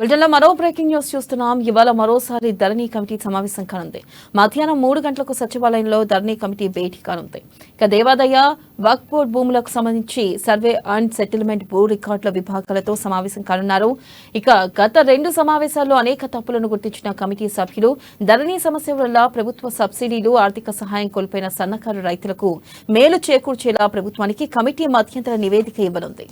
బులెటిన్లో మరో breaking news చూస్తున్నాం. ఇవాళ మరోసారి ధరణి కమిటీ సమావేశం కానుంది. మధ్యాహ్నం 3 గంటలకు సచివాలయంలో ధరణి కమిటీ భేటీ కానుంది. ఇక దేవాదాయ వక్ఫ్ బోర్డు భూములకు సంబంధించి సర్వే అండ్ సెటిల్మెంట్ భూ రికార్డుల విభాగాలతో సమావేశం కానున్నారు. ఇక గత 2 సమావేశాల్లో అనేక తప్పులను గుర్తించిన కమిటీ సభ్యులు ధరణి సమస్య వల్ల ప్రభుత్వ సబ్సిడీలు, ఆర్థిక సహాయం కోల్పోయిన సన్నకారు రైతులకు మేలు చేకూర్చేలా ప్రభుత్వానికి కమిటీ మధ్యంతర నివేదిక ఇవ్వనుంది.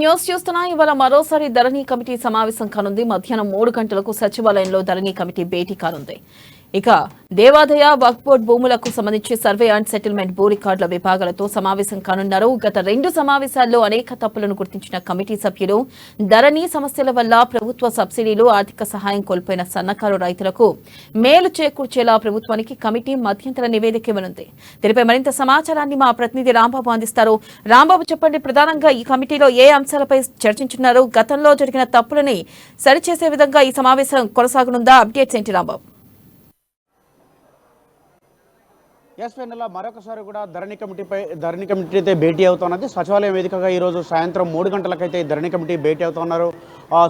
న్యూస్ చూస్తున్నా. ఇవాళ మరోసారి ధరణి కమిటీ సమావేశం కానుంది. మధ్యాహ్నం 3 గంటలకు సచివాలయంలో ధరణి కమిటీ భేటీ కానుంది. ఇక దేవాదాయ వక్ఫ్ బోర్డు భూములకు సంబంధించి సర్వే అండ్ సెటిల్మెంట్ భూ రికార్డుల విభాగాలతో సమావేశం కానున్నారు. గత 2 సమావేశాల్లో అనేక తప్పులను గుర్తించిన కమిటీ సభ్యులు ధరణి సమస్యల వల్ల ప్రభుత్వ సబ్సిడీలు, ఆర్థిక సహాయం కోల్పోయిన సన్నకారు రైతులకు మేలు చేకూర్చేలా ప్రభుత్వానికి కమిటీ మధ్యంతర నివేదిక ఇవ్వనుంది. దీనిపై మరింత సమాచారాన్ని మా ప్రతినిధి రాంబాబు అందిస్తారు. రాంబాబు, చెప్పండి, ప్రధానంగా ఈ కమిటీలో ఏ అంశాలపై చర్చించున్నారు? గతంలో జరిగిన తప్పులని సరిచేసే విధంగా ఈ సమావేశం కొనసాగనుందా? అప్డేట్స్ ఏంటి రాంబాబు? మరొకసారి కూడా ధరణి కమిటీ అయితే భేటీ అవుతున్నది. సచివాలయం వేదికగా ఈరోజు సాయంత్రం 3 గంటలకైతే ధరణి కమిటీ భేటీ అవుతున్నారు.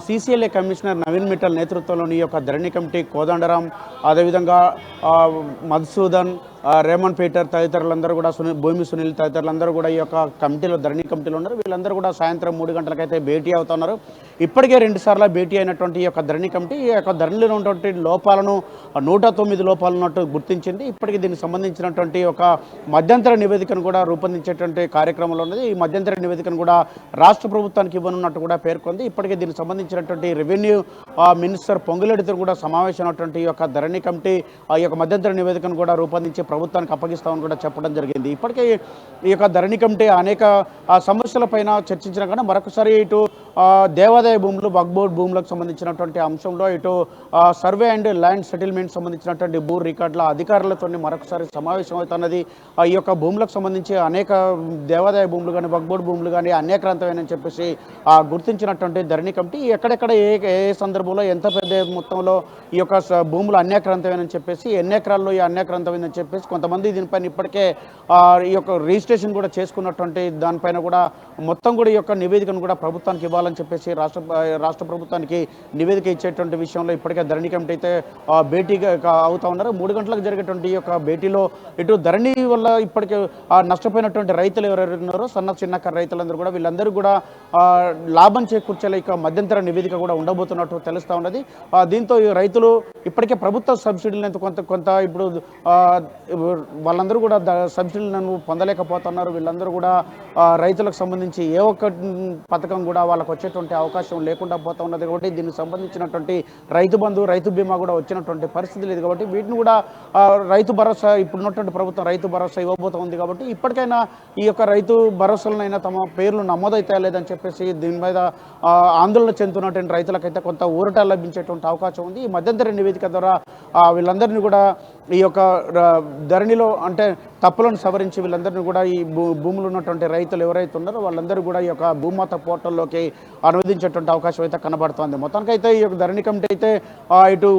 CCLA కమిషనర్ నవీన్ మిట్టల్ నేతృత్వంలోని యొక్క ధరణి కమిటీ కోదండరాం, అదేవిధంగా మధుసూదన్, రేమండ్ పీటర్ తదితరులందరూ కూడా భూమి సునీల్ తదితరులందరూ కూడా ఈ యొక్క కమిటీలో ధరణి కమిటీలో ఉన్నారు. వీళ్ళందరూ కూడా సాయంత్రం 3 గంటలకైతే భేటీ అవుతున్నారు. ఇప్పటికే 2 సార్లు భేటీ అయినటువంటి ఈ యొక్క ధరణి కమిటీ ఈ యొక్క ధరణిలో ఉన్నటువంటి లోపాలను 109 లోపాలు ఉన్నట్టు గుర్తించింది. ఇప్పటికీ దీనికి సంబంధించినటువంటి ఒక మధ్యంతర నివేదికను కూడా రూపొందించేటువంటి కార్యక్రమంలో ఉన్నది. ఈ మధ్యంతర నివేదికను కూడా రాష్ట్ర ప్రభుత్వానికి ఇవ్వనున్నట్టు కూడా పేర్కొంది. ఇప్పటికే దీనికి సంబంధించినటువంటి రెవెన్యూ మినిస్టర్ పొంగులేటితో కూడా సమావేశమైనటువంటి ఈ యొక్క ధరణి కమిటీ ఈ యొక్క మధ్యంతర నివేదికను కూడా రూపొందించి ప్రభుత్వానికి అప్పగిస్తామని కూడా చెప్పడం జరిగింది. ఇప్పటికే ఈ యొక్క ధరణి కమిటీ అనేక సమస్యలపైన చర్చించిన కానీ మరొకసారి ఇటు దేవాదాయ భూములు, వక్ఫ్ బోర్డు భూములకు సంబంధించినటువంటి అంశంలో ఇటు సర్వే అండ్ ల్యాండ్ సెటిల్మెంట్ సంబంధించినటువంటి భూ రికార్డుల అధికారులతో మరొకసారి సమావేశం అవుతున్నది. ఈ యొక్క భూములకు సంబంధించి అనేక దేవాదాయ భూములు కానీ, వక్ఫ్ బోర్డు భూములు కానీ అన్యాక్రాంతమని చెప్పేసి గుర్తించినటువంటి ధరణి కమిటీ ఎక్కడెక్కడ ఏ సందర్భంలో ఎంత పెద్ద మొత్తంలో ఈ యొక్క భూములు అన్యాక్రాంతమని చెప్పేసి, ఎన్ని ఎకరాల్లో ఈ అన్యాక్రాంతమైందని చెప్పేసి కొంతమంది దీనిపైన ఇప్పటికే ఈ యొక్క రిజిస్ట్రేషన్ కూడా చేసుకున్నటువంటి దానిపైన కూడా మొత్తం కూడా ఈ యొక్క నివేదికను కూడా ప్రభుత్వానికి ఇవ్వాలని చెప్పేసి రాష్ట్ర ప్రభుత్వానికి నివేదిక ఇచ్చేటువంటి విషయంలో ఇప్పటికే ధరణి కమిటీ అయితే భేటీగా అవుతా ఉన్నారు. 3 గంటలకు జరిగేటువంటి ఈ యొక్క భేటీలో ఇటు ధరణి వల్ల ఇప్పటికే నష్టపోయినటువంటి రైతులు ఎవరెవరు ఉన్నారో చిన్నకారు రైతులందరూ కూడా వీళ్ళందరూ కూడా లాభం చేకూర్చేలా ఇక మధ్యంతర నివేదిక కూడా ఉండబోతున్నట్టు తెలుస్తూ ఉన్నది. దీంతో ఈ రైతులు ఇప్పటికే ప్రభుత్వ సబ్సిడీలను కొంత ఇప్పుడు వాళ్ళందరూ కూడా సబ్సిడీలను పొందలేకపోతున్నారు. వీళ్ళందరూ కూడా రైతులకు సంబంధించి ఏ ఒక్క పథకం కూడా వాళ్ళకు వచ్చేటువంటి అవకాశం లేకుండా పోతా ఉన్నది. కాబట్టి దీనికి సంబంధించినటువంటి రైతు బంధు, రైతు బీమా కూడా వచ్చినటువంటి పరిస్థితి లేదు. కాబట్టి వీటిని కూడా రైతు భరోసా ఇప్పుడున్నటువంటి ప్రభుత్వం రైతు భరోసా ఇవ్వబోతుంది. కాబట్టి ఇప్పటికైనా ఈ యొక్క రైతు భరోసాలనైనా తమ పేర్లు నమోదైతే లేదని చెప్పేసి దీని మీద ఆందోళన చెందుతున్నటువంటి రైతులకైతే కొంత ఊరట లభించేటువంటి అవకాశం ఉంది. ఈ మధ్యంతర నివేదిక ద్వారా వీళ్ళందరినీ కూడా ఈ యొక్క ధరణిలో అంటే తప్పులను సవరించి వీళ్ళందరినీ కూడా ఈ భూములు ఉన్నటువంటి రైతులు ఎవరైతే ఉన్నారో వాళ్ళందరూ కూడా ఈ యొక్క భూమాత పోర్టల్లోకి అనువదించేటువంటి అవకాశం అయితే కనబడుతోంది. మొత్తానికైతే ఈ యొక్క ధరణి కమిటీ అయితే ఇటు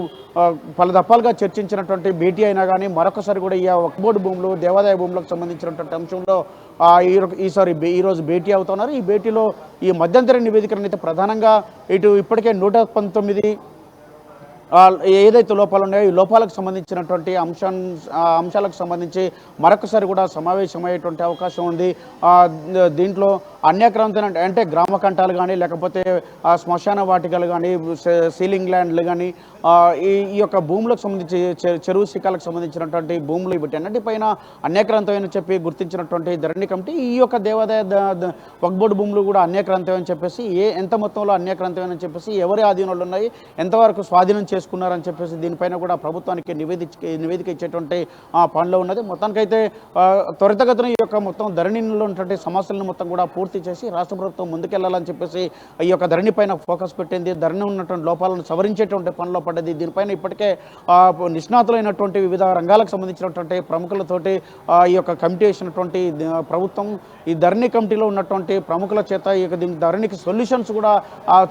పలు దఫాలుగా చర్చించినటువంటి భేటీ అయినా కానీ మరొకసారి కూడా ఈ వక్ఫ్ బోర్డు భూములు, దేవాదాయ భూములకు సంబంధించినటువంటి అంశంలో ఈరోజు భేటీ అవుతున్నారు. ఈ భేటీలో ఈ మధ్యంతర నివేదికను అయితే ప్రధానంగా ఇటు ఇప్పటికే 119 ఏదైతే లోపాలు ఉన్నాయో ఈ లోపాలకు సంబంధించినటువంటి అంశాలకు సంబంధించి మరొకసారి కూడా సమావేశమయ్యేటువంటి అవకాశం ఉంది. దీంట్లో అన్యాక్రాంతం అంటే గ్రామ కంటాలు కానీ, లేకపోతే శ్మశాన వాటికలు కానీ, సీలింగ్ ల్యాండ్లు కానీ, ఈ యొక్క భూములకు సంబంధించి చెరువు శిఖాలకు సంబంధించినటువంటి భూములు వీటన్నిటిపైన అన్యాక్రాంతమని చెప్పి గుర్తించినటువంటి ధరణి కమిటీ ఈ యొక్క దేవాదాయ వక్ఫ్ బోర్డు భూములు కూడా అన్యాక్రాంతమని చెప్పేసి ఎంత మొత్తంలో అన్యాక్రాంతమని చెప్పేసి ఎవరి ఆధీనంలో ఉన్నాయి, ఎంతవరకు స్వాధీనం చేసుకున్నారని చెప్పేసి దీనిపైన కూడా ప్రభుత్వానికి నివేదిక ఇచ్చేటువంటి పనిలో ఉన్నది. మొత్తానికైతే త్వరితగతిన ఈ యొక్క మొత్తం ధరణిలో ఉన్నటువంటి సమస్యలను మొత్తం కూడా పూర్తి పూర్తి చేసి రాష్ట్ర ప్రభుత్వం ముందుకెళ్లాలని చెప్పేసి ఈ యొక్క ధరణి పైన ఫోకస్ పెట్టింది. ధరణి ఉన్నటువంటి లోపాలను సవరించేటువంటి పనిలో పడ్డది. దీనిపైన ఇప్పటికే నిష్ణాతులైనటువంటి వివిధ రంగాలకు సంబంధించినటువంటి ప్రముఖులతోటి ఈ యొక్క కమిటీ వేసినటువంటి ప్రభుత్వం ఈ ధరణి కమిటీలో ఉన్నటువంటి ప్రముఖుల చేత ఈ యొక్క ధరణికి సొల్యూషన్స్ కూడా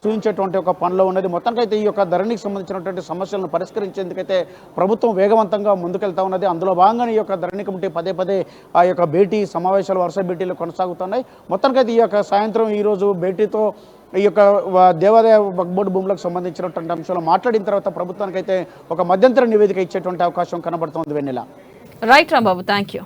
చూపించేటువంటి ఒక పనిలో ఉన్నది. మొత్తానికైతే ఈ యొక్క ధరణికి సంబంధించినటువంటి సమస్యలను పరిష్కరించేందుకైతే ప్రభుత్వం వేగవంతంగా ముందుకెళ్తా ఉన్నది. అందులో భాగంగానే ఈ యొక్క ధరణి కమిటీ పదే పదే ఆ యొక్క భేటీ సమావేశాలు వరుస భేటీలు కొనసాగుతున్నాయి. మొత్తానికైతే ఈ యొక్క సాయంత్రం ఈరోజు భేటీతో ఈ యొక్క దేవాదాయ వక్ఫ్ బోర్డు భూములకు సంబంధించినటువంటి అంశాలు మాట్లాడిన తర్వాత ప్రభుత్వానికైతే ఒక మధ్యంతర నివేదిక ఇచ్చేటువంటి అవకాశం కనబడుతోంది. Vennela. Right Rambabu, thank you.